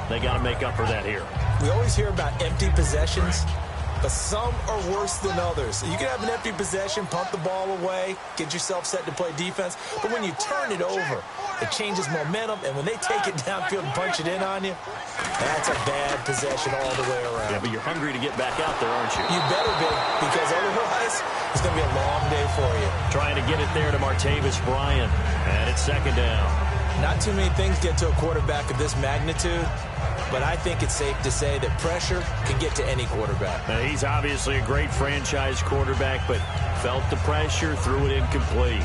They got to make up for that here. We always hear about empty possessions, but some are worse than others. You can have an empty possession, punt the ball away, get yourself set to play defense, but when you turn it over, it changes momentum, and when they take it downfield and punch it in on you, that's a bad possession all the way around. Yeah, but you're hungry to get back out there, aren't you? You better be, because otherwise it's going to be a long day for you. Trying to get it there to Martavis Bryant, and it's second down. Not too many things get to a quarterback of this magnitude, but I think it's safe to say that pressure can get to any quarterback. Now, he's obviously a great franchise quarterback, but felt the pressure, threw it incomplete.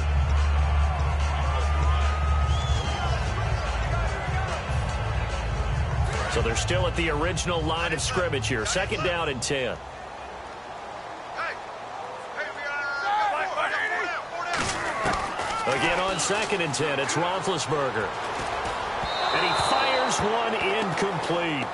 So they're still at the original line of scrimmage here. Second down and 10. Again on second and 10, it's Roethlisberger. And he fires one incomplete.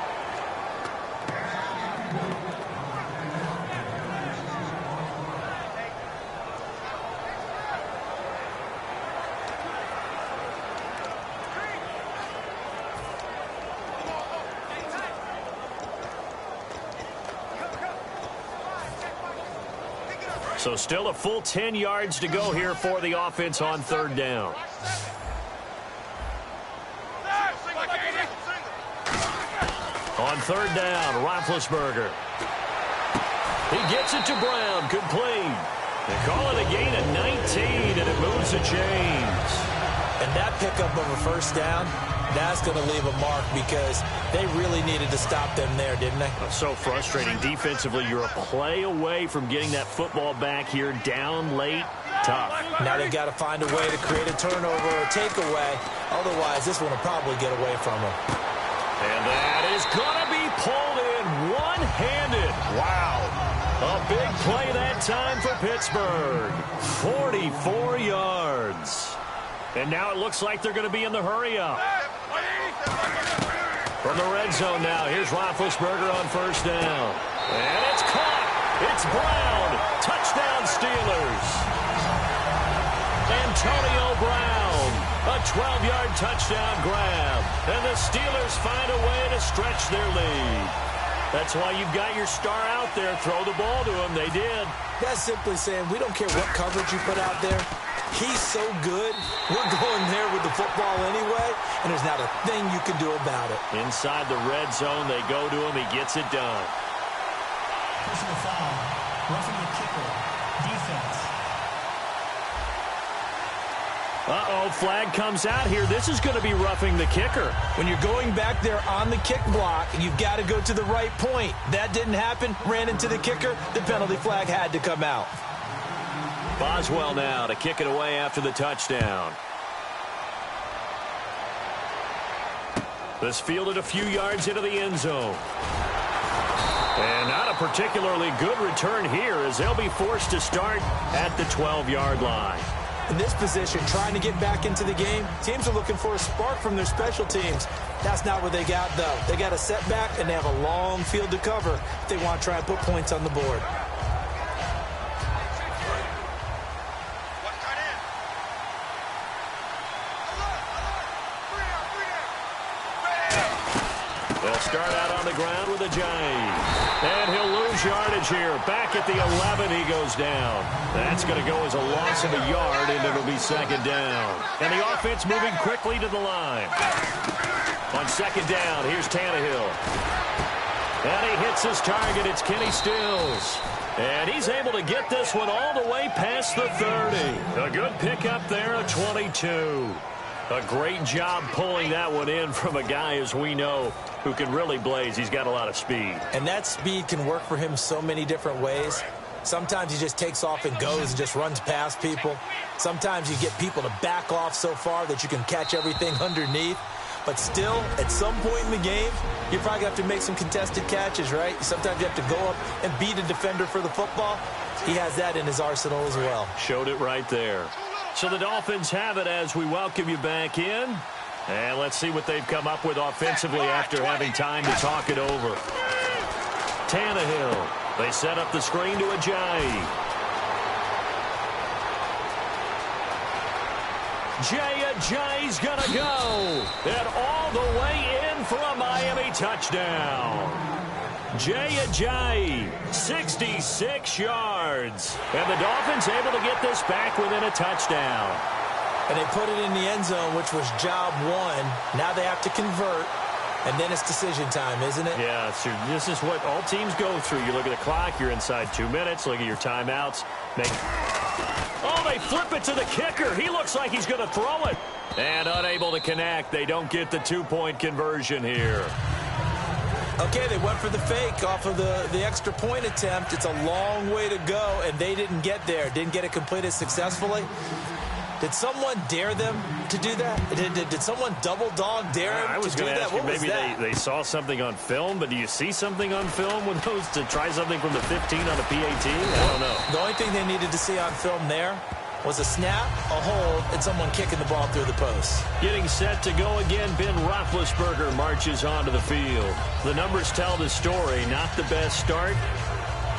So still a full 10 yards to go here for the offense on third down. On third down, Roethlisberger. He gets it to Brown, complete. They call it a gain of 19, and it moves the chains. And that pickup of a first down, that's going to leave a mark because they really needed to stop them there, didn't they? So frustrating. Defensively, you're a play away from getting that football back here down late. Tough. Now they've got to find a way to create a turnover or takeaway. Otherwise, this one will probably get away from them. And that is going to be pulled in one-handed. Wow. A big play that time for Pittsburgh. 44 yards. And now it looks like they're going to be in the hurry-up. From the red zone now, here's Roethlisberger on first down. And it's caught. It's Brown. Touchdown, Steelers. Antonio Brown. A 12-yard touchdown grab. And the Steelers find a way to stretch their lead. That's why you've got your star out there. Throw the ball to him. They did. That's simply saying we don't care what coverage you put out there. He's so good, we're going there with the football anyway, and there's not a thing you can do about it. Inside the red zone, they go to him. He gets it done. Personal foul, roughing the kicker, defense. Uh-oh, flag comes out here. This is going to be roughing the kicker. When you're going back there on the kick block, you've got to go to the right point. That didn't happen, ran into the kicker. The penalty flag had to come out. Boswell now to kick it away after the touchdown. This fielded a few yards into the end zone. And not a particularly good return here as they'll be forced to start at the 12-yard line. In this position, trying to get back into the game, teams are looking for a spark from their special teams. That's not what they got, though. They got a setback, and they have a long field to cover if they want to try and put points on the board. Start out on the ground with a jive. And he'll lose yardage here. Back at the 11, he goes down. That's going to go as a loss of a yard, and it'll be second down. And the offense moving quickly to the line. On second down, here's Tannehill. And he hits his target. It's Kenny Stills. And he's able to get this one all the way past the 30. A good pickup there, a 22. A great job pulling that one in from a guy, as we know, who can really blaze. He's got a lot of speed. And that speed can work for him so many different ways. Sometimes he just takes off and goes and just runs past people. Sometimes you get people to back off so far that you can catch everything underneath. But still, at some point in the game, you probably have to make some contested catches, right? Sometimes you have to go up and beat a defender for the football. He has that in his arsenal as well. Showed it right there. So the Dolphins have it as we welcome you back in. And let's see what they've come up with offensively after having time to talk it over. Tannehill. They set up the screen to Ajayi. Ajayi's going to go. And all the way in for a Miami touchdown. Jay Ajayi, 66 yards. And the Dolphins able to get this back within a touchdown. And they put it in the end zone, which was job one. Now they have to convert. And then it's decision time, isn't it? Yeah, this is what all teams go through. You look at the clock, you're inside 2 minutes. Look at your timeouts. Oh, they flip it to the kicker. He looks like he's going to throw it. And unable to connect. They don't get the two-point conversion here. Okay, they went for the fake off of the extra point attempt. It's a long way to go, and they didn't get there. Didn't get it completed successfully. Did someone dare them to do that? Did someone double-dog dare them to do that? What was that? Maybe they saw something on film, but do you see something on film with those to try something from the 15 on the PAT? I don't know. The only thing they needed to see on film there was a snap, a hold, and someone kicking the ball through the post. Getting set to go again, Ben Roethlisberger marches onto the field. The numbers tell the story. Not the best start,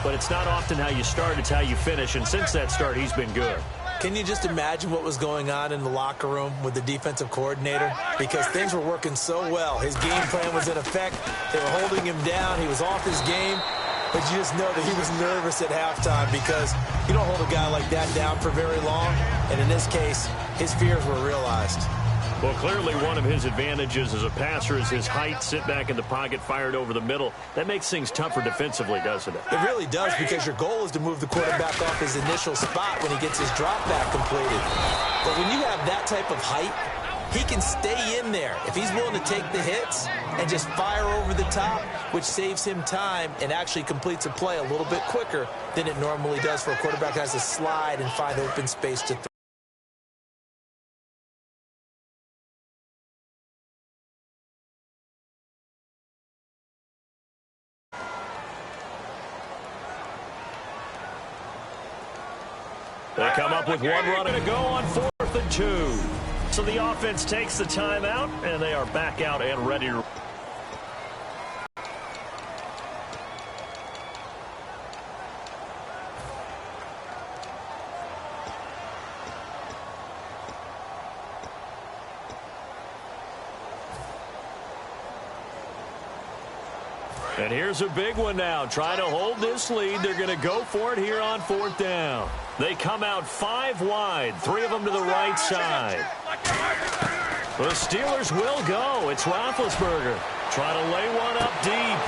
but it's not often how you start, it's how you finish. And since that start, he's been good. Can you just imagine what was going on in the locker room with the defensive coordinator? Because things were working so well. His game plan was in effect. They were holding him down. He was off his game. But you just know that he was nervous at halftime because you don't hold a guy like that down for very long. And in this case, his fears were realized. Well, clearly one of his advantages as a passer is his height. Sit back in the pocket, fired over the middle. That makes things tougher defensively, doesn't it? It really does, because your goal is to move the quarterback off his initial spot when he gets his drop back completed. But when you have that type of height, he can stay in there if he's willing to take the hits and just fire over the top, which saves him time and actually completes a play a little bit quicker than it normally does for a quarterback that has to slide and find open space to throw. They come up with one run to go on 4th and 2. So the offense takes the timeout, and they are back out and ready to... And here's a big one now. Trying to hold this lead. They're going to go for it here on 4th down. They come out 5 wide. 3 of them to the right side. The Steelers will go. It's Roethlisberger trying to lay one up deep.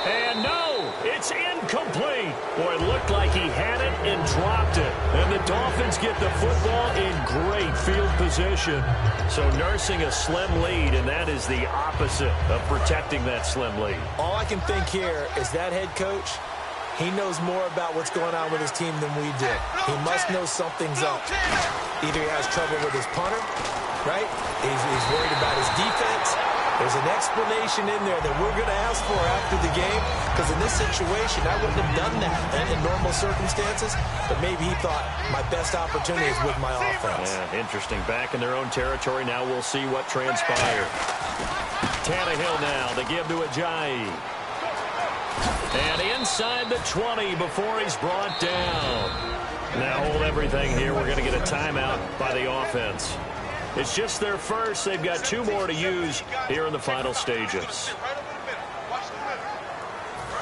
And no, it's incomplete. Boy, it looked like he had it and dropped it. And the Dolphins get the football in great field position. So nursing a slim lead, and that is the opposite of protecting that slim lead. All I can think here is that head coach, he knows more about what's going on with his team than we do. He must know something's up. Either he has trouble with his punter, right? He's worried about his defense. There's an explanation in there that we're going to ask for after the game, because in this situation, I wouldn't have done that in normal circumstances, but maybe he thought my best opportunity is with my offense. Yeah, interesting. Back in their own territory. Now we'll see what transpires. Tannehill now. They give to Ajayi. And inside the 20 before he's brought down. Now hold everything here. We're going to get a timeout by the offense. It's just their first. They've got 2 more to use here in the final stages.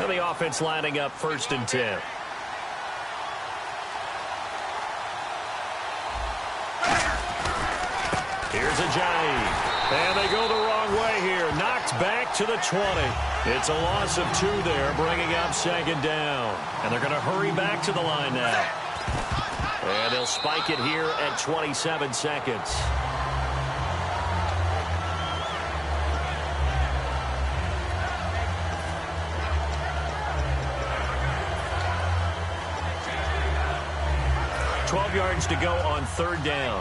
And the offense lining up 1st and 10. Here's Ajayi. And they go the wrong way here. Knocked back to the 20. It's a loss of 2 there, bringing up 2nd down. And they're going to hurry back to the line now. And they'll spike it here at 27 seconds. Yards to go on 3rd down.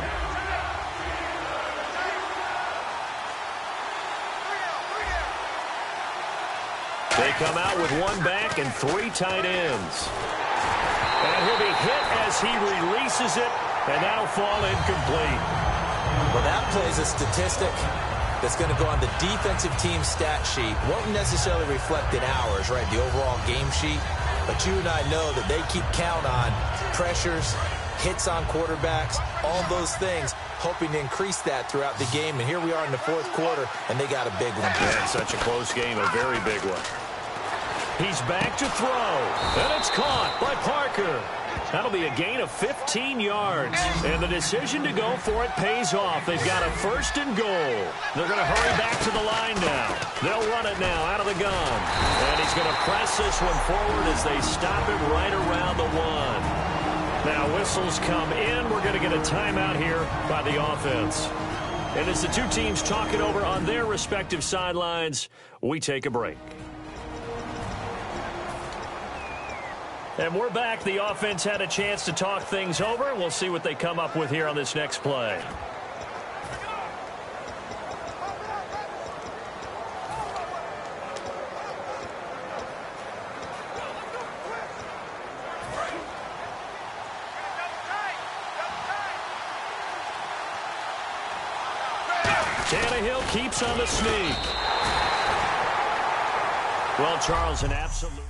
They come out with 1 back and 3 tight ends. And he'll be hit as he releases it, and that'll fall incomplete. Well, that plays a statistic that's going to go on the defensive team stat sheet. Won't necessarily reflect in ours, right, the overall game sheet. But you and I know that they keep count on pressures, hits on quarterbacks, all those things. hoping to increase that throughout the game. And here we are in the fourth quarter, and they got a big one. Yeah, such a close game, a very big one. He's back to throw, and it's caught by Parker. That'll be a gain of 15 yards, and the decision to go for it pays off. They've got a first and goal. They're going to hurry back to the line now. They'll run it now out of the gun, and he's going to press this one forward as they stop it right around the one. Now whistles come in. We're going to get a timeout here by the offense. And as the two teams talk it over on their respective sidelines, we take a break. And we're back. The offense had a chance to talk things over. We'll see what they come up with here on this next play. Tannehill keeps on the sneak. Well, Charles, an absolute...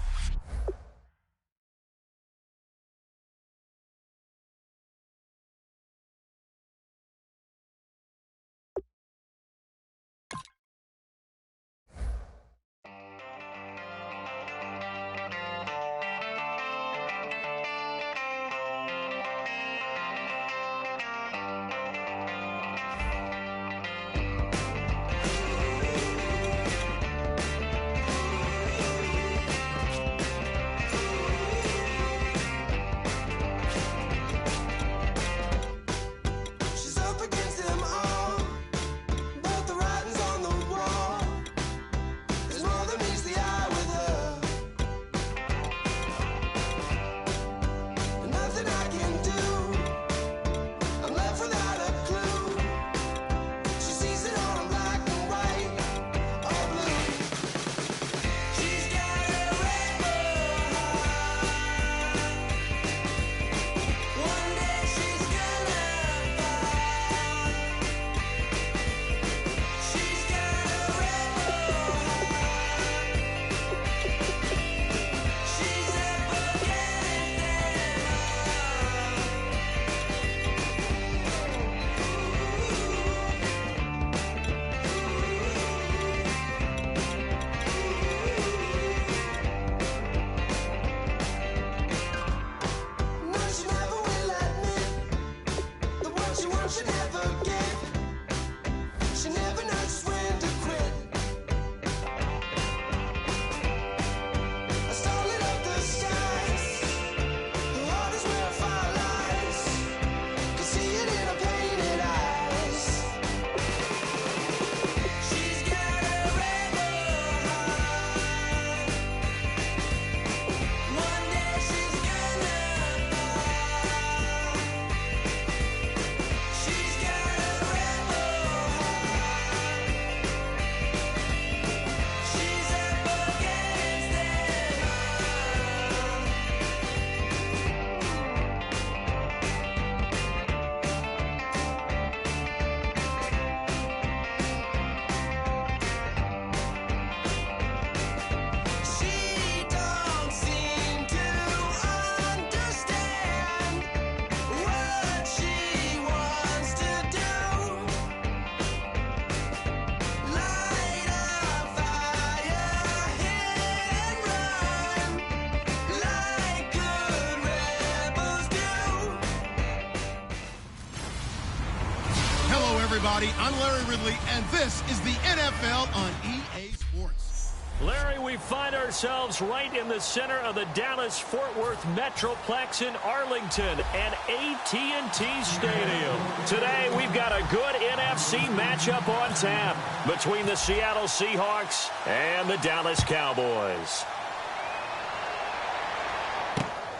everybody. I'm Larry Ridley, and this is the NFL on EA Sports. Larry, we find ourselves right in the center of the Dallas-Fort Worth Metroplex in Arlington and AT&T Stadium. Today, we've got a good NFC matchup on tap between the Seattle Seahawks and the Dallas Cowboys.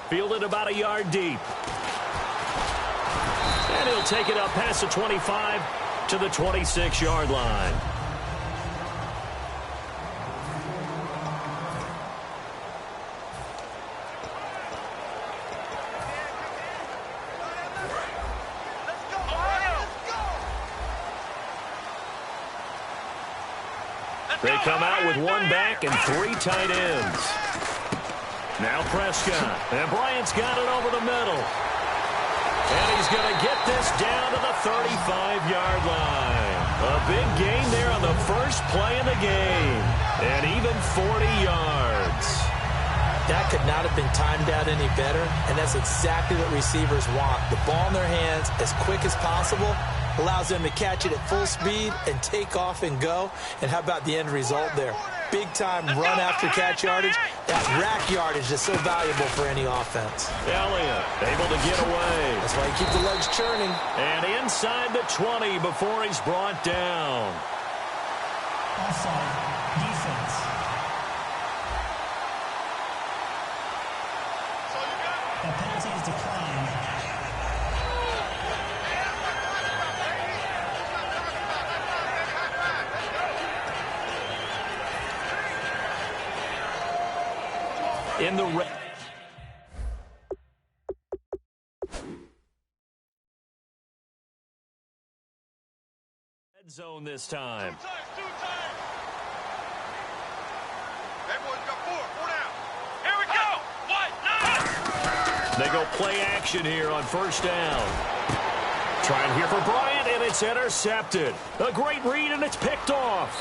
Fielded about a yard deep. And he'll take it up past the 25 to the 26-yard line. They come out with one back and three tight ends. Now Prescott. And Bryant's got it over the middle. And he's going to get this down to the 35-yard line. A big gain there on the first play of the game. And even 40 yards. That could not have been timed out any better, and that's exactly what receivers want. The ball in their hands as quick as possible allows them to catch it at full speed and take off and go. And how about the end result there? Big-time run after catch yardage. That rack yardage is so valuable for any offense. Elliott able to get away. That's why you keep the legs churning. And inside the 20 before he's brought down. Offside. Defense. That penalty is declined. In the red zone this time. Two times. Everyone's got four down. Here we go. What? They go play action here on first down. Trying here for Bryant, and it's intercepted. A great read, and it's picked off.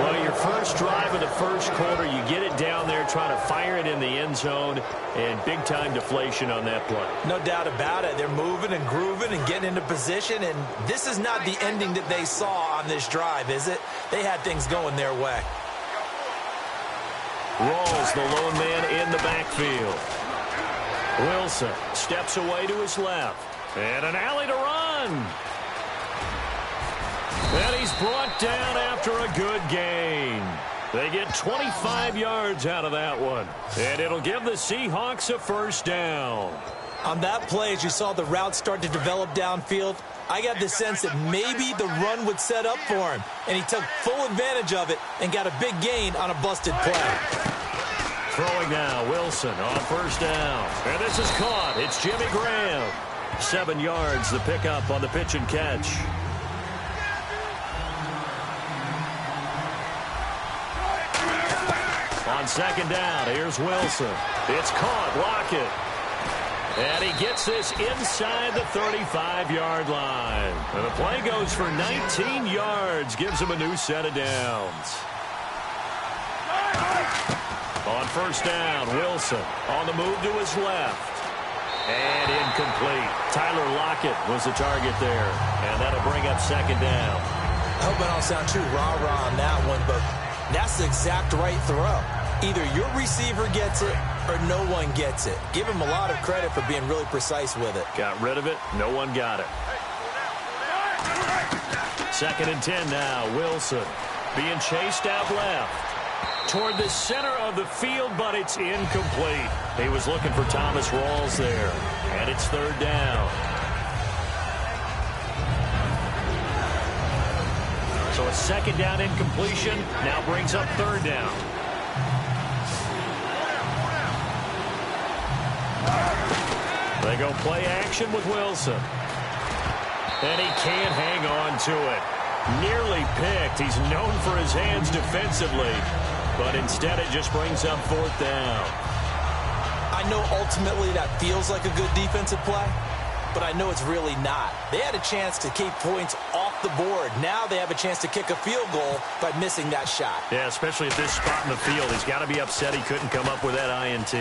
Well, your first drive of the first quarter, you get it down there, try to fire it in the end zone, and big-time deflation on that play. No doubt about it. They're moving and grooving and getting into position, and this is not the ending that they saw on this drive, is it? They had things going their way. Rawls, the lone man in the backfield. Wilson steps away to his left. And an alley to run. And he's brought down after a good gain. They get 25 yards out of that one. And it'll give the Seahawks a first down. On that play, as you saw the route start to develop downfield, I got the sense that maybe the run would set up for him. And he took full advantage of it and got a big gain on a busted play. Throwing now, Wilson on first down. And this is caught. It's Jimmy Graham. 7 yards, the pickup on the pitch and catch. On second down, here's Wilson. It's caught. Lockett. And he gets this inside the 35-yard line. And the play goes for 19 yards. Gives him a new set of downs. On first down, Wilson on the move to his left. And incomplete. Tyler Lockett was the target there. And that'll bring up second down. I hope I don't sound too rah-rah on that one, but that's the exact right throw. Either your receiver gets it or no one gets it. Give him a lot of credit for being really precise with it. Got rid of it. No one got it. Second and 10 now. Wilson being chased out left. Toward the center of the field, but it's incomplete. He was looking for Thomas Rawls there. And it's third down. So a second down incompletion now brings up third down. They go play action with Wilson. And he can't hang on to it. Nearly picked. He's known for his hands defensively. But instead it just brings up fourth down. I know ultimately that feels like a good defensive play, but I know it's really not. They had a chance to keep points off the board. Now they have a chance to kick a field goal by missing that shot. Yeah, especially at this spot in the field. He's got to be upset he couldn't come up with that INT.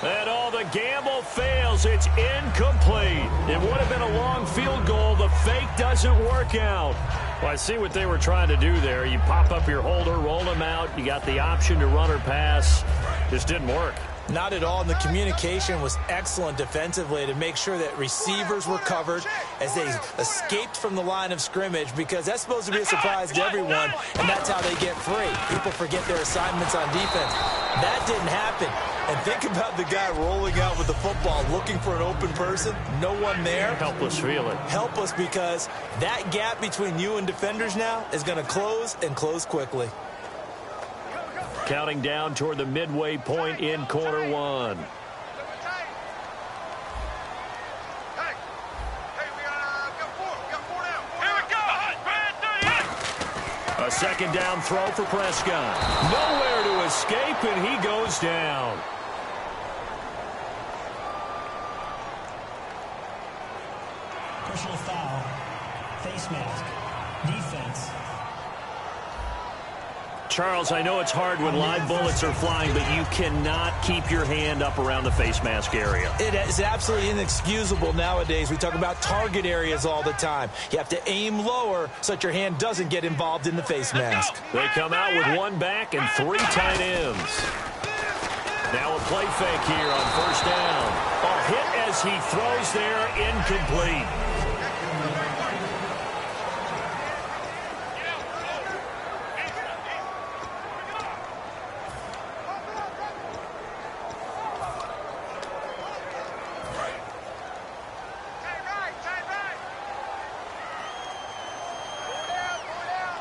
And all the gamble fails. It's incomplete. It would have been a long field goal. The fake doesn't work out. Well, I see what they were trying to do there. You pop up your holder, roll him out. You got the option to run or pass. Just didn't work. Not at all. And the communication was excellent defensively to make sure that receivers were covered as they escaped from the line of scrimmage, because that's supposed to be a surprise to everyone, and that's how they get free. People forget their assignments on defense. That didn't happen. And think about the guy rolling out with the football, looking for an open person. No one there. Helpless feeling. Helpless, because that gap between you and defenders now is going to close, and close quickly. Counting down toward the midway point in quarter one. A second down throw for Prescott. Nowhere to escape, and he goes down. Personal foul. Face mask. Defense. Charles, I know it's hard when live bullets are flying, but you cannot keep your hand up around the face mask area. It is absolutely inexcusable nowadays. We talk about target areas all the time. You have to aim lower so that your hand doesn't get involved in the face mask. They come out with one back and 3 tight ends. Now a play fake here on first down. A hit as he throws there, incomplete.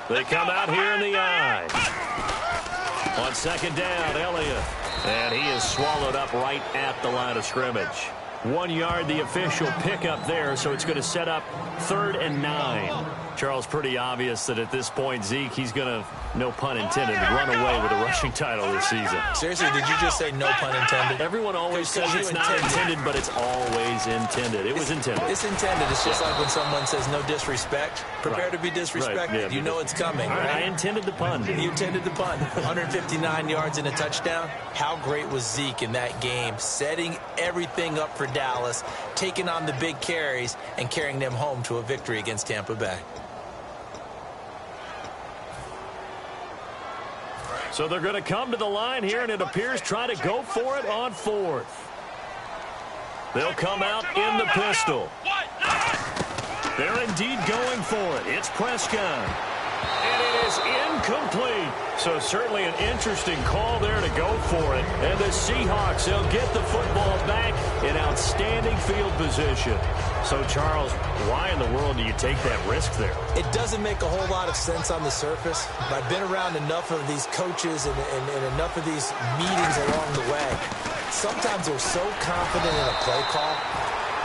They come out here in the eye. On second down, Elliott. And he is swallowed up right at the line of scrimmage. 1 yard, the official pickup there, so it's going to set up 3rd and 9. Charles, pretty obvious that at this point, Zeke, he's going to, no pun intended, run away with a rushing title this season. Seriously, did you just say no pun intended? Everyone always says it's not intended, but it's always intended. It was intended. It's intended. It's just like when someone says no disrespect. Prepare to be disrespected. Right. Yeah. You know it's coming. All right, right? I intended the pun, dude. You intended the pun. 159 yards and a touchdown. How great was Zeke in that game, setting everything up for Dallas, taking on the big carries, and carrying them home to a victory against Tampa Bay. So they're going to come to the line here, and it appears try to go for it on 4th. They'll come out in the pistol. They're indeed going for it. It's Prescott. And it is incomplete. So certainly an interesting call there to go for it. And the Seahawks, they'll get the football back in outstanding field position. So, Charles, why in the world do you take that risk there? It doesn't make a whole lot of sense on the surface. I've been around enough of these coaches and enough of these meetings along the way. Sometimes they're so confident in a play call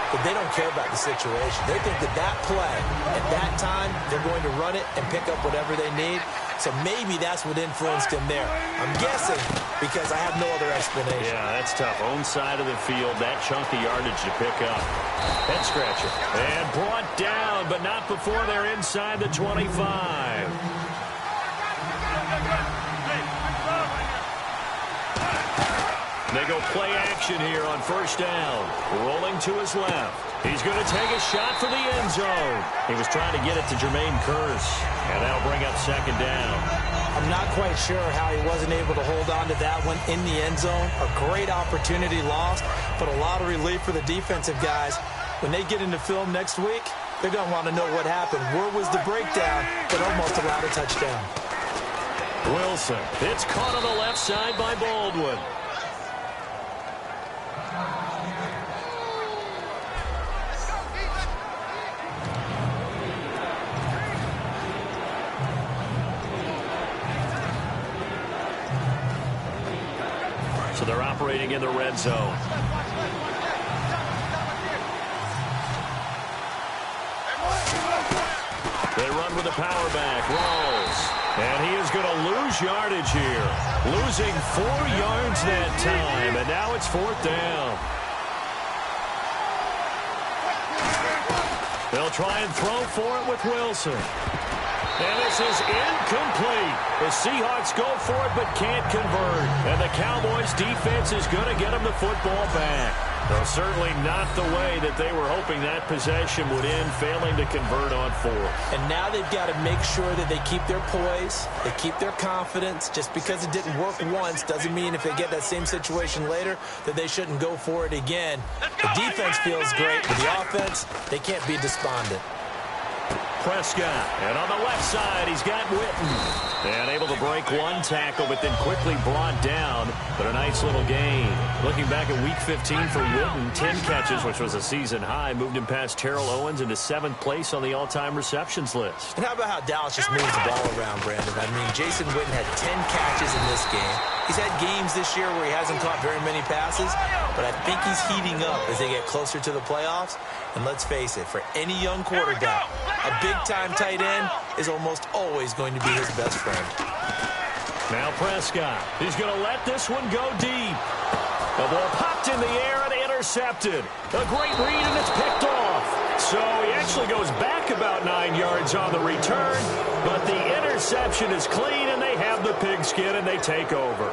that they don't care about the situation. They think that play, at that time, they're going to run it and pick up whatever they need. So maybe that's what influenced him there. I'm guessing because I have no other explanation. Yeah, that's tough. Own side of the field, that chunk of yardage to pick up. Head scratcher. And brought down, but not before they're inside the 25. They go play action here on first down. Rolling to his left. He's going to take a shot for the end zone. He was trying to get it to Jermaine Kearse, and that'll bring up second down. I'm not quite sure how he wasn't able to hold on to that one in the end zone. A great opportunity lost, but a lot of relief for the defensive guys. When they get into film next week, they're going to want to know what happened. Where was the breakdown that almost allowed a touchdown? Wilson. It's caught on the left side by Baldwin. So they're operating in the red zone. They run with the power back. Rolls. And he is going to lose yardage here. Losing 4 yards that time. And now it's 4th down. They'll try and throw for it with Wilson. And this is incomplete. The Seahawks go for it but can't convert. And the Cowboys defense is going to get them the football back. Though certainly not the way that they were hoping that possession would end, failing to convert on 4. And now they've got to make sure that they keep their poise, they keep their confidence. Just because it didn't work once doesn't mean if they get that same situation later that they shouldn't go for it again. The defense feels great, but the offense, they can't be despondent. Prescott, and on the left side, he's got Witten. And able to break one tackle, but then quickly brought down. But a nice little gain. Looking back at Week 15 for Witten, 10 catches, which was a season high, moved him past Terrell Owens into 7th place on the all-time receptions list. And how about how Dallas just moves the ball around, Brandon? I mean, Jason Witten had 10 catches in this game. He's had games this year where he hasn't caught very many passes, but I think he's heating up as they get closer to the playoffs. And let's face it, for any young quarterback, a big-time tight end is almost always going to be his best friend. Now Prescott. He's going to let this one go deep. The ball popped in the air and intercepted. A great read, and it's picked off. So he actually goes back about 9 yards on the return, but the interception is clean, and they have the pigskin, and they take over.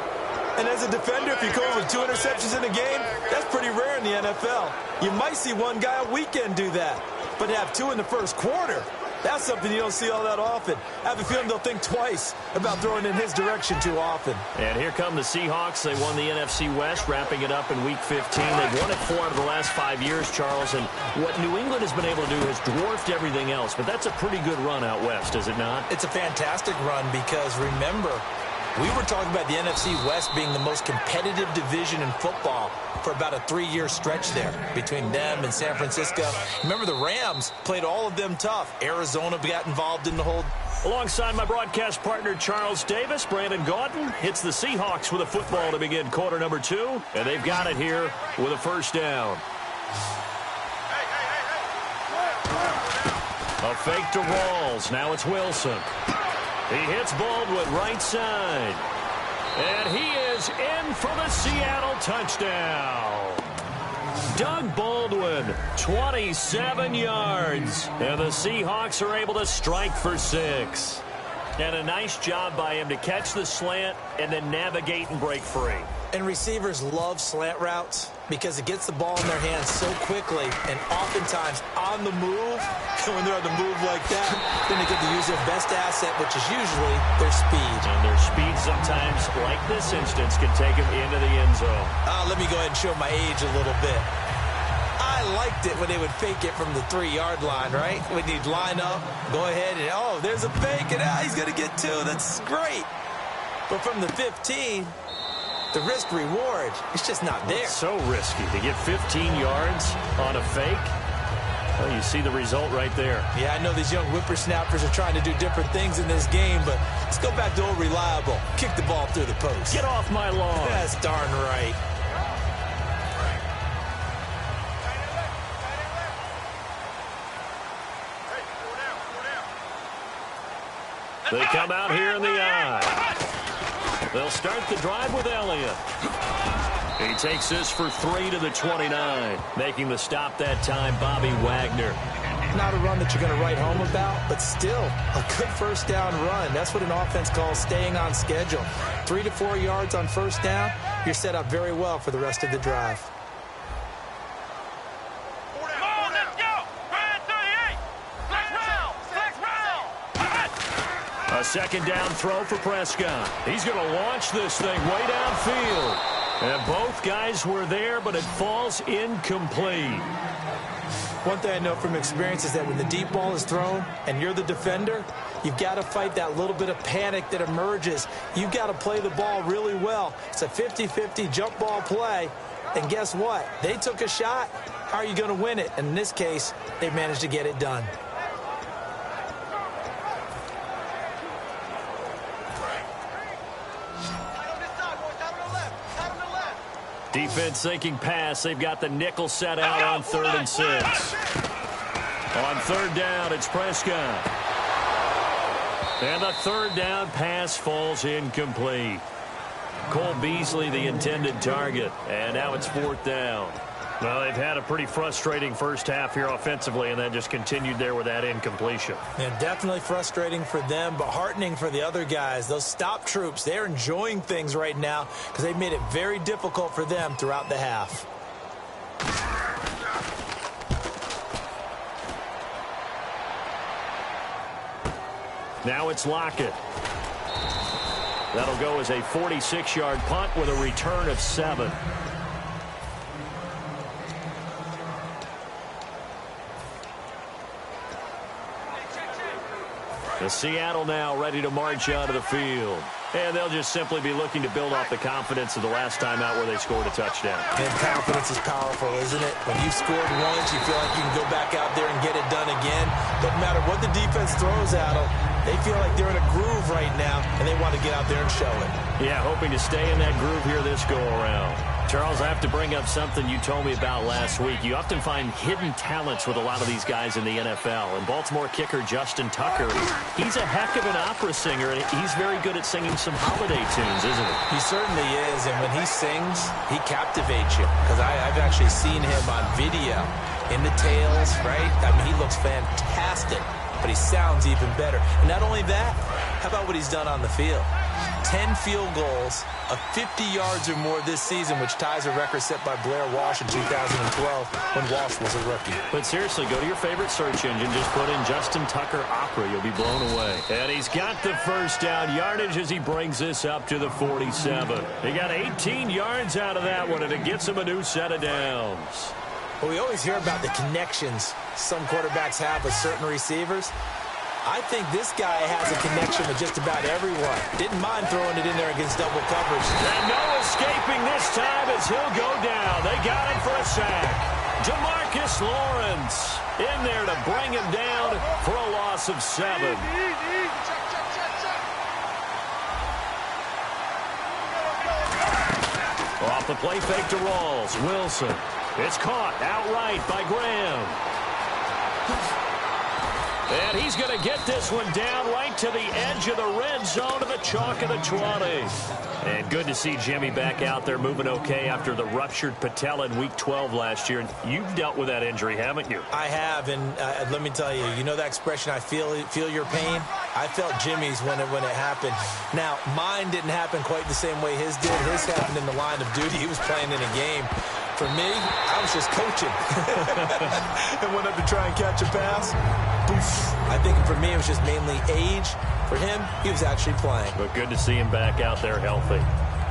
And as a defender, if you go with 2 interceptions in a game, that's pretty rare in the NFL. You might see one guy a weekend do that, but to have 2 in the first quarter, that's something you don't see all that often. I have a feeling they'll think twice about throwing in his direction too often. And here come the Seahawks. They won the NFC West, wrapping it up in Week 15. They've won it 4 out of the last 5 years, Charles. And what New England has been able to do has dwarfed everything else. But that's a pretty good run out west, is it not? It's a fantastic run because, remember, we were talking about the NFC West being the most competitive division in football for about a 3-year stretch there between them and San Francisco. Remember, the Rams played all of them tough. Arizona got involved in the whole. Alongside my broadcast partner, Charles Davis, Brandon Gaudin hits the Seahawks with a football to begin quarter number 2. And they've got it here with a first down. A fake to Rawls. Now it's Wilson. He hits Baldwin right side. And he is in for the Seattle touchdown. Doug Baldwin, 27 yards. And the Seahawks are able to strike for 6. And a nice job by him to catch the slant and then navigate and break free. And receivers love slant routes because it gets the ball in their hands so quickly and oftentimes on the move. When they're on the move like that, then they get to use their best asset, which is usually their speed. And their speed sometimes, like this instance, can take them into the end zone. Let me go ahead and show my age a little bit. I liked it when they would fake it from the 3-yard line, right? When you'd line up, go ahead and, oh, there's a fake, and he's going to get 2. That's great. But from the 15, the risk-reward, it's just not there. It's so risky to get 15 yards on a fake. Well, you see the result right there. Yeah, I know these young whippersnappers are trying to do different things in this game, but let's go back to old reliable. Kick the ball through the post. Get off my lawn. That's darn right. They come out here in the eye. They'll start the drive with Elliott. He takes this for 3 to the 29. Making the stop that time, Bobby Wagner. Not a run that you're going to write home about, but still a good first down run. That's what an offense calls staying on schedule. 3 to 4 yards on first down, you're set up very well for the rest of the drive. A second down throw for Prescott. He's going to launch this thing way downfield. And both guys were there, but it falls incomplete. One thing I know from experience is that when the deep ball is thrown and you're the defender, you've got to fight that little bit of panic that emerges. You've got to play the ball really well. It's a 50-50 jump ball play. And guess what? They took a shot. How are you going to win it? And in this case, they managed to get it done. Defense thinking pass. They've got the nickel set out on 3rd and 6. On 3rd down, it's Prescott. And the 3rd down pass falls incomplete. Cole Beasley, the intended target. And now it's 4th down. Well, they've had a pretty frustrating first half here offensively, and that just continued there with that incompletion. And definitely frustrating for them, but heartening for the other guys. Those stop troops, they're enjoying things right now because they've made it very difficult for them throughout the half. Now it's Lockett. That'll go as a 46-yard punt with a return of 7. The Seattle now ready to march out of the field. And they'll just simply be looking to build off the confidence of the last time out where they scored a touchdown. And confidence is powerful, isn't it? When you've scored once, you feel like you can go back out there and get it done again. Doesn't matter what the defense throws at them. They feel like they're in a groove right now, and they want to get out there and show it. Yeah, hoping to stay in that groove here this go-around. Charles, I have to bring up something you told me about last week. You often find hidden talents with a lot of these guys in the NFL. And Baltimore kicker Justin Tucker, he's a heck of an opera singer, and he's very good at singing some holiday tunes, isn't he? He certainly is, and when he sings, he captivates you. Because I've actually seen him on video in the tails, right? I mean, he looks fantastic, but he sounds even better. And not only that, how about what he's done on the field? 10 field goals of 50 yards or more this season, which ties a record set by Blair Walsh in 2012 when Walsh was a rookie. But seriously, go to your favorite search engine. Just put in Justin Tucker Opera. You'll be blown away. And he's got the first down yardage as he brings this up to the 47. He got 18 yards out of that one, and it gets him a new set of downs. Well, we always hear about the connections some quarterbacks have with certain receivers. I think this guy has a connection with just about everyone. Didn't mind throwing it in there against double coverage. And no escaping this time as he'll go down. They got him for a sack. Demarcus Lawrence in there to bring him down for a loss of 7. Off the play fake to Rawls. Wilson. It's caught outright by Graham. And he's going to get this one down right to the edge of the red zone of the chalk of the 20. And good to see Jimmy back out there moving okay after the ruptured patella in Week 12 last year. You've dealt with that injury, haven't you? I have, and let me tell you, you know that expression, I feel your pain? I felt Jimmy's when it happened. Now, mine didn't happen quite the same way his did. His happened in the line of duty. He was playing in a game. For me, I was just coaching. And went up to try and catch a pass. Poof. I think for me, it was just mainly age. For him, he was actually playing. But good to see him back out there healthy.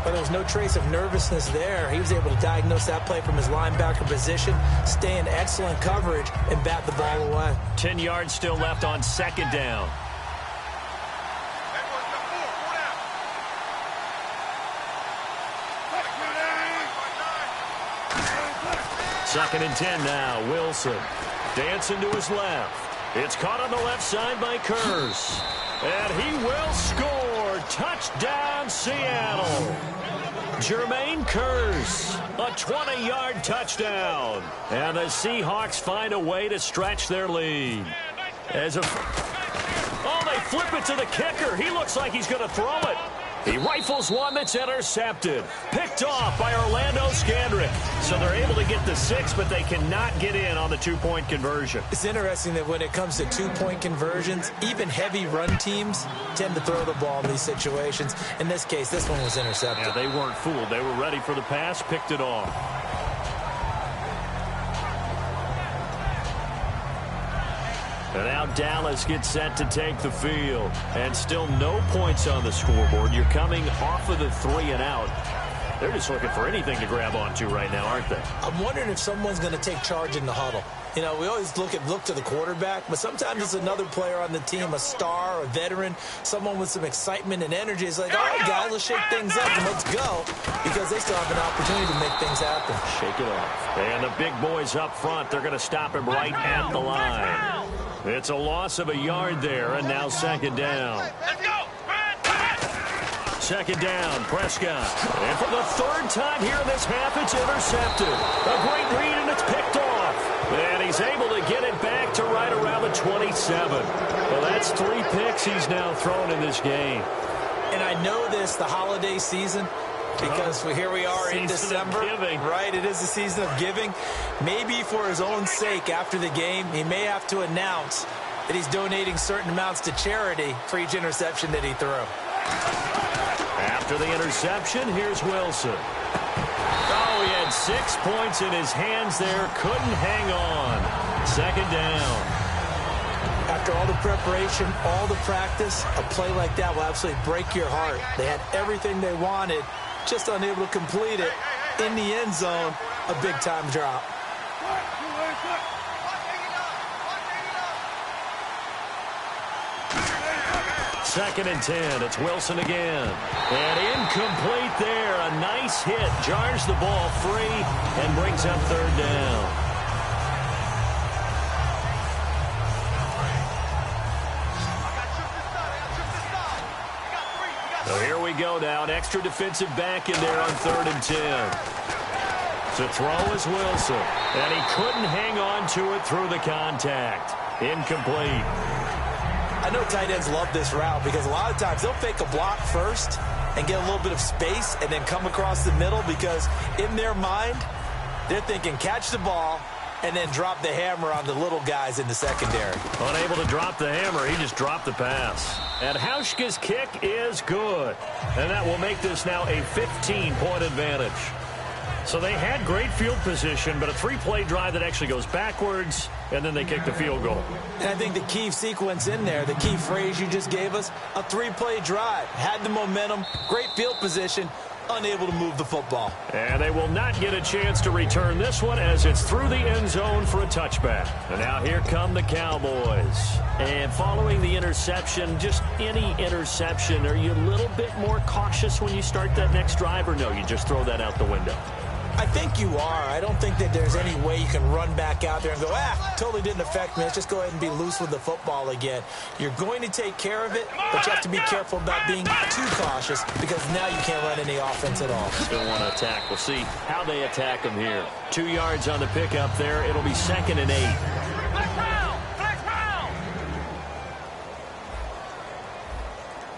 But there was no trace of nervousness there. He was able to diagnose that play from his linebacker position, stay in excellent coverage, and bat the ball away. 10 yards still left on second down. Second and 10 now. Wilson dancing to his left. It's caught on the left side by Kurz. And he will score. Touchdown, Seattle. Jermaine Kurz, a 20-yard touchdown. And the Seahawks find a way to stretch their lead. They flip it to the kicker. He looks like he's going to throw it. He rifles one that's intercepted. Picked off by Orlando Scandrick. So they're able to get the 6, but they cannot get in on the 2-point conversion. It's interesting that when it comes to 2-point conversions, even heavy run teams tend to throw the ball in these situations. In this case, this one was intercepted. Yeah, they weren't fooled. They were ready for the pass, picked it off. And now Dallas gets set to take the field. And still no points on the scoreboard. You're coming off of the 3 and out. They're just looking for anything to grab onto right now, aren't they? I'm wondering if someone's going to take charge in the huddle. You know, we always look to the quarterback, but sometimes it's another player on the team, a star, a veteran, someone with some excitement and energy. It's like, all right, guys, let's shake things up and let's go, because they still have an opportunity to make things happen. Shake it off. And the big boys up front, they're going to stop him right at the line. It's a loss of a yard there, and now second down. Let's go! Second down, Prescott. And for the 3rd time here in this half, it's intercepted. A great read, and it's picked off. And he's able to get it back to right around the 27. Well, that's 3 picks he's now thrown in this game. And I know this, the holiday season, because here we are in December, right? It is the season of giving. Maybe for his own sake, after the game, he may have to announce that he's donating certain amounts to charity for each interception that he threw. After the interception, here's Wilson. Oh, he had 6 points in his hands there. Couldn't hang on. Second down. After all the preparation, all the practice, a play like that will absolutely break your heart. They had everything they wanted, just unable to complete it. In the end zone, a big-time drop. Second and 10. It's Wilson again. And incomplete there. A nice hit. Jars the ball free and brings up 3rd down. So here we go now. An extra defensive back in there on 3rd and 10. To throw is Wilson, and he couldn't hang on to it through the contact. Incomplete. I know tight ends love this route because a lot of times they'll fake a block first and get a little bit of space and then come across the middle because in their mind, they're thinking catch the ball and then drop the hammer on the little guys in the secondary. Unable to drop the hammer, he just dropped the pass. And Hauschka's kick is good. And that will make this now a 15-point advantage. So they had great field position, but a three-play drive that actually goes backwards, and then they kick the field goal. And I think the key sequence in there, the key phrase you just gave us, a three-play drive. Had the momentum, great field position, unable to move the football. And they will not get a chance to return this one as it's through the end zone for a touchback. And now here come the Cowboys. And following the interception, just any interception, are you a little bit more cautious when you start that next drive, or no, you just throw that out the window? I think you are. I don't think that there's any way you can run back out there and go, totally didn't affect me. Let's just go ahead and be loose with the football again. You're going to take care of it, but you have to be careful about being too cautious because now you can't run any offense at all. Still want to attack. We'll see how they attack them here. 2 yards on the pickup there. It'll be 2nd and 8. Flex round! Flex round!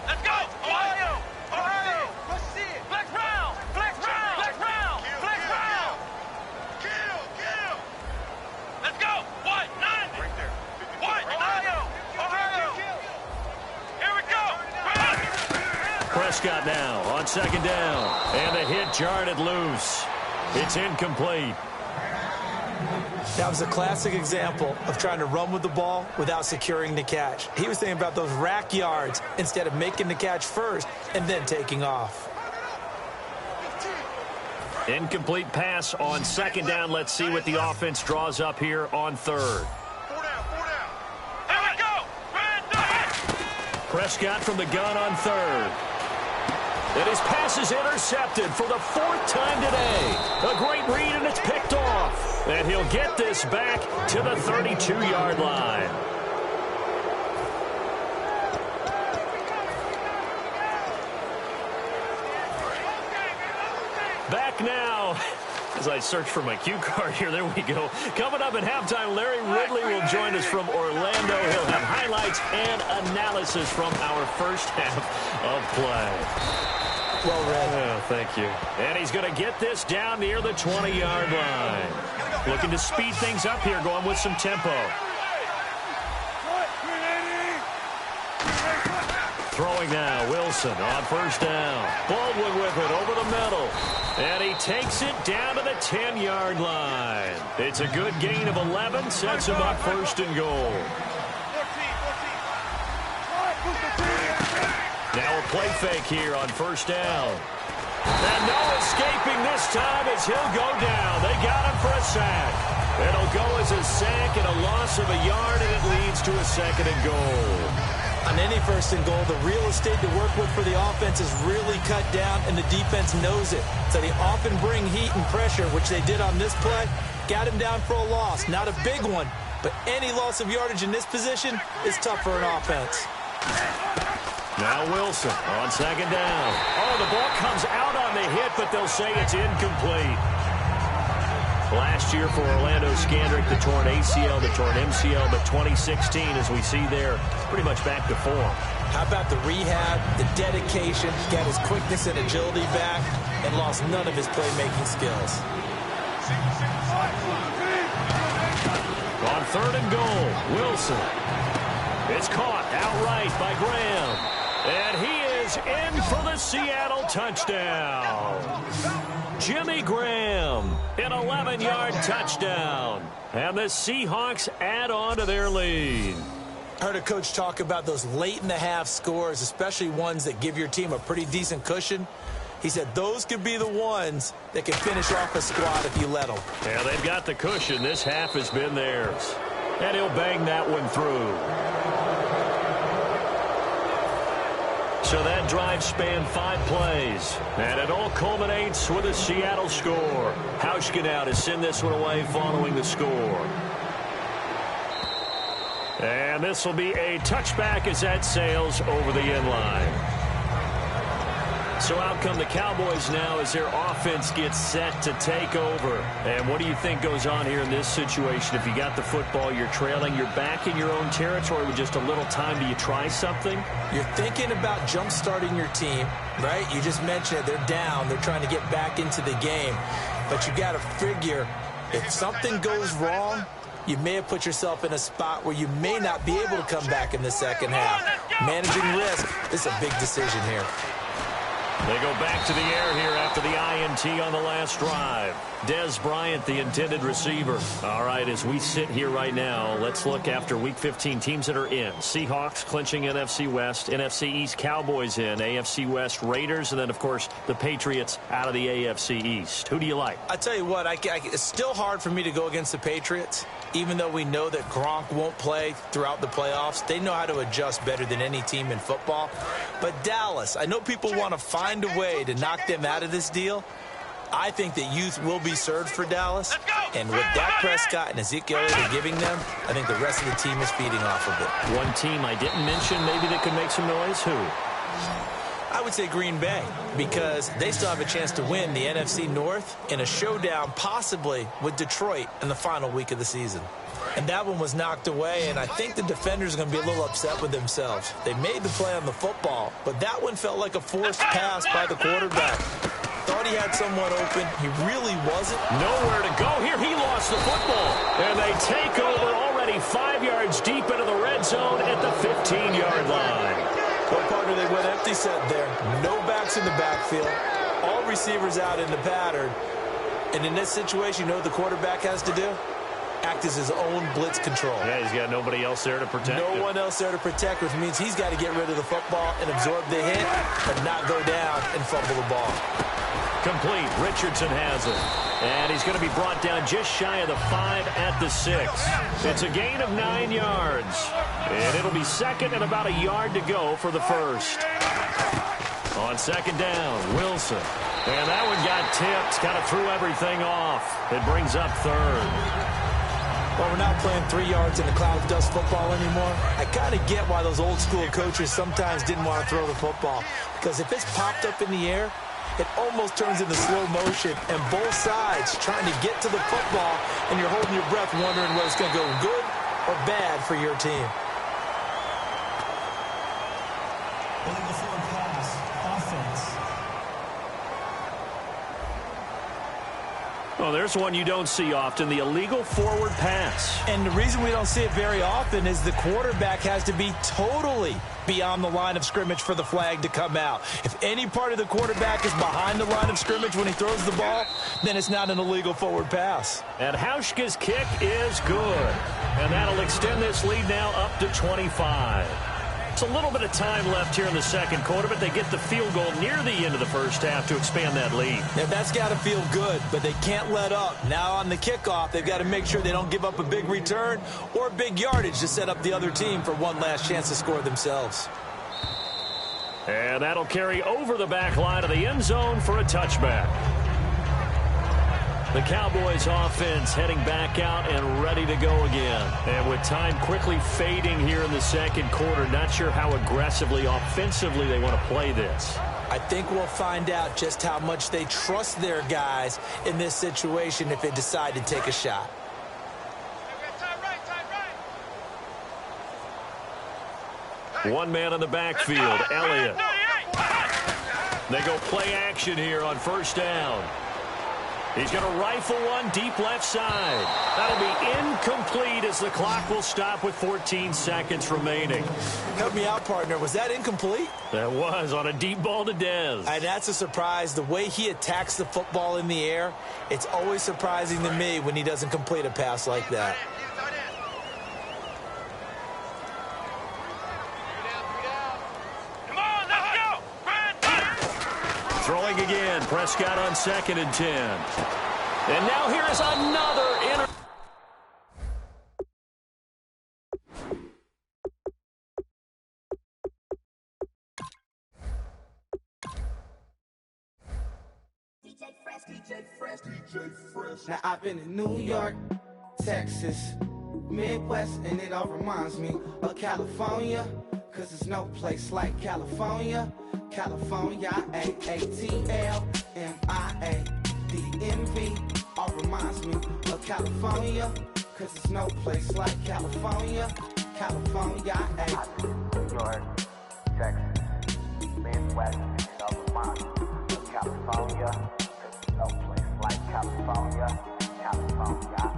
Let's go! Ohio! Ohio! Let's see it! Flex round! Flex round! Flex round! Flex round! Kill! Kill! Let's go! What? 90! Right there. What? Ohio! Ohio! Here we go! Prescott now on 2nd down. And the hit jarred it loose. It's incomplete. That was a classic example of trying to run with the ball without securing the catch. He was thinking about those rack yards instead of making the catch first and then taking off. Incomplete pass on 2nd down. Let's see what the offense draws up here on 3rd. 4 down, 4 down. Here we go! Prescott from the gun on 3rd. And his pass is intercepted for the 4th time today. A great read, and it's picked off. And he'll get this back to the 32-yard line. Back now. As I search for my cue card here, there we go. Coming up at halftime, Larry Ridley will join us from Orlando. He'll have highlights and analysis from our first half of play. Well read. Oh, thank you. And he's going to get this down near the 20-yard line. Looking to speed things up here, going with some tempo. Throwing now, Wilson on 1st down. Baldwin with it over the middle. And he takes it down to the 10-yard line. It's a good gain of 11, sets him up 1st and goal. Now a play fake here on 1st down. And no escaping this time as he'll go down. They got him for a sack. It'll go as a sack and a loss of a yard, and it leads to a 2nd and goal. On any 1st and goal, the real estate to work with for the offense is really cut down, and the defense knows it. So they often bring heat and pressure, which they did on this play. Got him down for a loss. Not a big one, but any loss of yardage in this position is tough for an offense. Now Wilson on 2nd down. Oh, the ball comes out on the hit, but they'll say it's incomplete. Last year for Orlando Scandrick, the torn ACL, the torn MCL, but 2016, as we see there, pretty much back to form. How about the rehab, the dedication? He got his quickness and agility back and lost none of his playmaking skills. On 3rd and goal, Wilson. It's caught outright by Graham. And he is in for the Seattle touchdown. Jimmy Graham, an 11-yard touchdown. And the Seahawks add on to their lead. I heard a coach talk about those late-in-the-half scores, especially ones that give your team a pretty decent cushion. He said those could be the ones that can finish off a squad if you let them. Yeah, they've got the cushion. This half has been theirs. And he'll bang that one through. So that drive spanned 5 plays, and it all culminates with a Seattle score. Hauschka now to send this one away following the score. And this will be a touchback as that sails over the end line. So out come the Cowboys now as their offense gets set to take over. And what do you think goes on here in this situation? If you got the football, you're trailing, you're back in your own territory with just a little time. Do you try something? You're thinking about jump-starting your team, right? You just mentioned it. They're down. They're trying to get back into the game. But you got to figure if something goes wrong, you may have put yourself in a spot where you may not be able to come back in the second half. Managing risk is a big decision here. They go back to the air here after the INT on the last drive. Dez Bryant, the intended receiver. All right, as we sit here right now, let's look after Week 15 teams that are in. Seahawks clinching NFC West, NFC East Cowboys in, AFC West Raiders, and then, of course, the Patriots out of the AFC East. Who do you like? I tell you what, it's still hard for me to go against the Patriots. Even though we know that Gronk won't play throughout the playoffs, they know how to adjust better than any team in football. But Dallas, I know people want to find a way to knock them out of this deal. I think that youth will be served for Dallas. And what Dak Prescott and Ezekiel are giving them, I think the rest of the team is feeding off of it. One team I didn't mention maybe that could make some noise, who? I would say Green Bay, because they still have a chance to win the NFC North in a showdown possibly with Detroit in the final week of the season. And that one was knocked away, and I think the defenders are going to be a little upset with themselves. They made the play on the football, but that one felt like a forced pass by the quarterback. Thought he had someone open. He really wasn't. Nowhere to go here. He lost the football. And they take over already 5 yards deep into the red zone at the 15-yard line. Well, partner, they went empty set there. No backs in the backfield. All receivers out in the pattern. And in this situation, you know what the quarterback has to do? Act as his own blitz control. Yeah, he's got nobody else there to protect him. No one else there to protect, which means he's got to get rid of the football and absorb the hit, but not go down and fumble the ball. Complete. Richardson has it. And he's going to be brought down just shy of the 5 at the 6. It's a gain of 9 yards. And it'll be second and about a yard to go for the first. On second down, Wilson. And that one got tipped. Kind of threw everything off. It brings up third. Well, we're not playing 3 yards in a cloud of dust football anymore. I kind of get why those old school coaches sometimes didn't want to throw the football. Because if it's popped up in the air, it almost turns into slow motion, and both sides trying to get to the football, and you're holding your breath wondering whether it's going to go good or bad for your team. Illegal forward pass, offense. Oh, there's one you don't see often, the illegal forward pass. And the reason we don't see it very often is the quarterback has to be totally beyond the line of scrimmage for the flag to come out. If any part of the quarterback is behind the line of scrimmage when he throws the ball, then it's not an illegal forward pass. And Hauschka's kick is good. And that'll extend this lead now up to 25. It's a little bit of time left here in the second quarter, but they get the field goal near the end of the first half to expand that lead. Yeah, that's got to feel good, but they can't let up. Now on the kickoff, they've got to make sure they don't give up a big return or big yardage to set up the other team for one last chance to score themselves. And that'll carry over the back line of the end zone for a touchback. The Cowboys offense heading back out and ready to go again. And with time quickly fading here in the second quarter, not sure how aggressively, offensively they want to play this. I think we'll find out just how much they trust their guys in this situation if they decide to take a shot. One man in the backfield, Elliott. They go play action here on first down. He's going to rifle one deep left side. That'll be incomplete as the clock will stop with 14 seconds remaining. Help me out, partner. Was that incomplete? That was on a deep ball to Dez. And that's a surprise. The way he attacks the football in the air, it's always surprising to me when he doesn't complete a pass like that. Throwing again, Prescott on 2nd and 10. And now here is another Now I've been in New York, Texas, Midwest, and it all reminds me of California, 'cause there's no place like California. California, A-A-T-L-M-I-A. DMV, all reminds me of California, cause there's no place like California. California, New York, Texas, Midwest, it all reminds me of California, cause there's no place like California. California,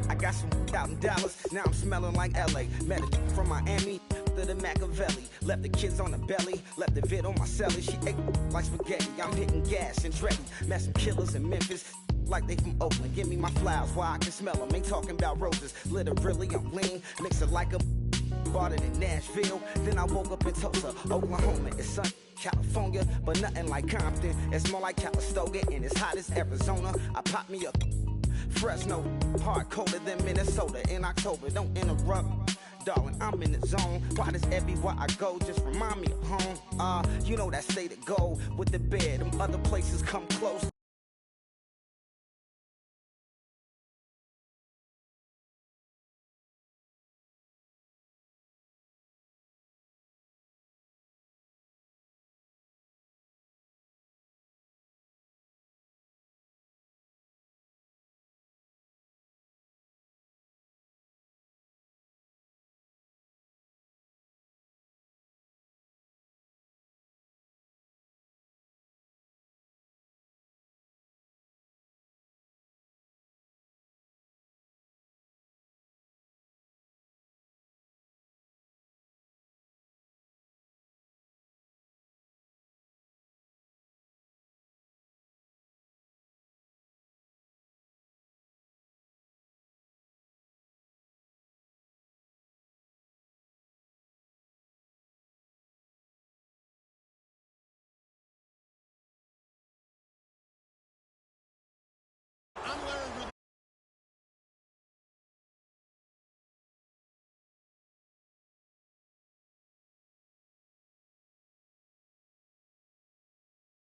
I got some out in Dallas, now I'm smelling like LA. Met it from Miami to the Machiavelli. Left the kids on the belly, left the vid on my celly. She ate like spaghetti, I'm hitting gas and dready. Met some killers in Memphis, like they from Oakland. Give me my flowers while I can smell them. Ain't talking about roses, literally I'm lean. Mix it like a bought it in Nashville. Then I woke up in Tulsa, Oklahoma. It's sunny, California, but nothing like Compton. It's more like Calistoga and it's hot as Arizona. I pop me up Fresno, hard colder than Minnesota in October. Don't interrupt, darling, I'm in the zone. Why does everywhere I go just remind me of home? You know that state of gold with the bed. Them other places come close,